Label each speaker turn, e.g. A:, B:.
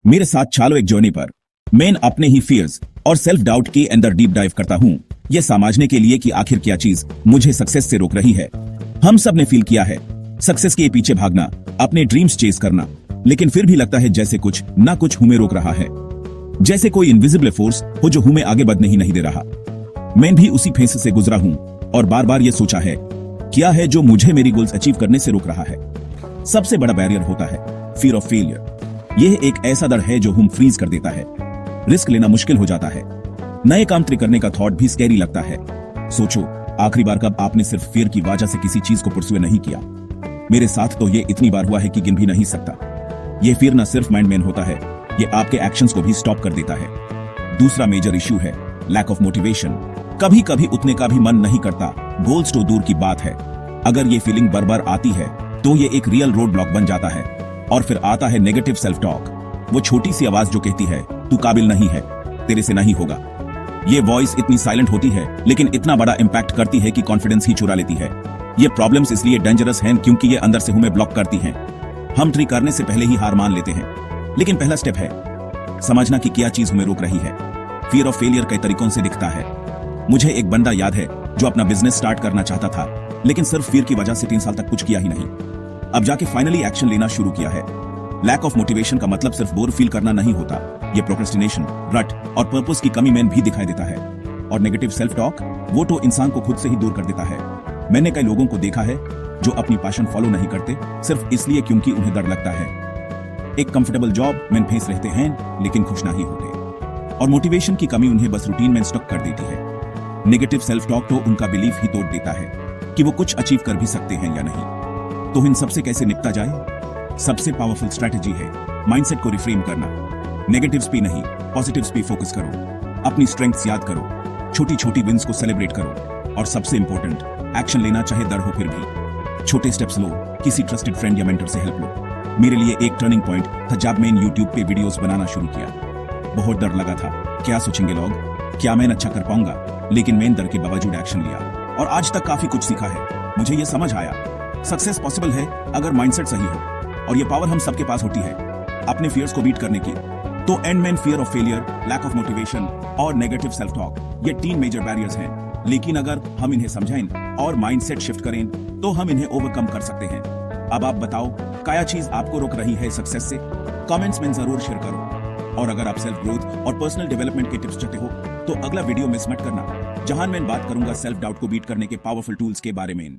A: मेरे साथ चालो एक जर्नी पर। मैं अपने ही फियर्स और सेल्फ डाउट के अंदर डीप डाइव करता हूँ, ये समझने के लिए कि आखिर क्या चीज मुझे सक्सेस से रोक रही है। हम सब ने फील किया है सक्सेस के पीछे भागना, अपने ड्रीम्स चेस करना, लेकिन फिर भी लगता है जैसे कुछ ना कुछ हमें रोक रहा है, जैसे कोई इनविजिबल फोर्स हो जो हमें आगे बढ़ने ही नहीं दे रहा। मैं भी उसी फेस से गुजरा हूँ और बार बार ये सोचा है क्या है जो मुझे मेरी गोल्स अचीव करने से रोक रहा है। सबसे बड़ा बैरियर होता है फियर ऑफ फेलियर। यह एक ऐसा डर है जो हम फ्रीज कर देता है। रिस्क लेना मुश्किल हो जाता है, नए काम ट्राई करने का थॉट भी स्कैरी लगता है। सोचो आखिरी बार कब आपने सिर्फ फियर की वजह से किसी चीज को परस्यू नहीं किया। मेरे साथ तो ये इतनी बार हुआ है कि गिन भी नहीं सकता। ये फियर न सिर्फ माइंड में होता है, ये आपके एक्शंस को भी स्टॉप कर देता है। दूसरा मेजर इश्यू है लैक ऑफ मोटिवेशन। कभी कभी उतने का भी मन नहीं करता, गोल्स तो दूर की बात है। अगर ये फीलिंग बार बार आती है तो ये एक रियल रोड ब्लॉक बन जाता है। और फिर आता है नेगेटिव सेल्फ टॉक, वो छोटी सी आवाज जो कहती है तू काबिल नहीं है, तेरे से नहीं होगा। ये वॉइस इतनी साइलेंट होती है लेकिन इतना बड़ा इंपैक्ट करती है कि कॉन्फिडेंस ही चुरा लेती है। ये प्रॉब्लम्स इसलिए डेंजरस हैं क्योंकि ये अंदर से हमें ब्लॉक करती हैं। हम ट्री करने से पहले ही हार मान लेते हैं, लेकिन पहला स्टेप है समझना कि क्या चीज हमें रोक रही है। फियर ऑफ फेलियर कई तरीकों से दिखता है। मुझे एक बंदा याद है जो अपना बिजनेस स्टार्ट करना चाहता था, लेकिन सिर्फ फियर की वजह से 3 साल तक कुछ किया ही नहीं। अब जाके फाइनली एक्शन लेना शुरू किया है। लैक ऑफ मोटिवेशन का मतलब सिर्फ बोर फील करना नहीं होता, ये प्रोक्रेस्टिनेशन, रट और पर्पस की कमी में भी दिखाई देता है। और नेगेटिव सेल्फ टॉक वो तो इंसान को खुद से ही दूर कर देता है। मैंने कई लोगों को देखा है जो अपनी पैशन फॉलो नहीं करते सिर्फ इसलिए क्योंकि उन्हें डर लगता है। एक कंफर्टेबल जॉब में फेस रहते हैं लेकिन खुश नहीं होते, और मोटिवेशन की कमी उन्हें बस रूटीन में स्टक कर देती है। नेगेटिव सेल्फ टॉक तो उनका बिलीफ ही तोड़ देता है कि वो कुछ अचीव कर भी सकते हैं या नहीं। तो इन सबसे कैसे निपटा जाए? सबसे पावरफुल स्ट्रैटेजी है माइंडसेट को रिफ्रेम करना। नेगेटिव्स पे नहीं, पॉजिटिव्स पे फोकस करो। अपनी स्ट्रेंथ्स याद करो, छोटी छोटी विंस को सेलिब्रेट करो, और सबसे इंपॉर्टेंट एक्शन लेना, चाहे डर हो फिर भी। छोटे स्टेप्स लो, किसी ट्रस्टेड फ्रेंड या मेंटर से हेल्प लो। मेरे लिए एक टर्निंग पॉइंट था जब मैंने यूट्यूब पे वीडियोस बनाना शुरू किया। बहुत डर लगा था, क्या सोचेंगे लोग, क्या मैं अच्छा कर पाऊंगा, लेकिन मैंने डर के बावजूद एक्शन लिया और आज तक काफी कुछ सीखा है। मुझे ये समझ आया सक्सेस पॉसिबल है अगर माइंडसेट सही हो, और ये पावर हम सबके पास होती है अपने फियर्स को बीट करने की। तो एंड में fear of failure, lack of motivation और नेगेटिव सेल्फ टॉक, ये 3 मेजर बैरियर्स हैं, लेकिन अगर हम इन्हें समझें और माइंडसेट शिफ्ट करें तो हम इन्हें ओवरकम कर सकते हैं। अब आप बताओ क्या चीज आपको रोक रही है सक्सेस से? कमेंट्स में जरूर शेयर करो। और अगर आप सेल्फ ग्रोथ और पर्सनल डेवलपमेंट के टिप्स चाहते हो तो अगला वीडियो मिस मत करना, जहां मैं बात करूंगा सेल्फ डाउट को बीट करने के पावरफुल टूल्स के बारे में।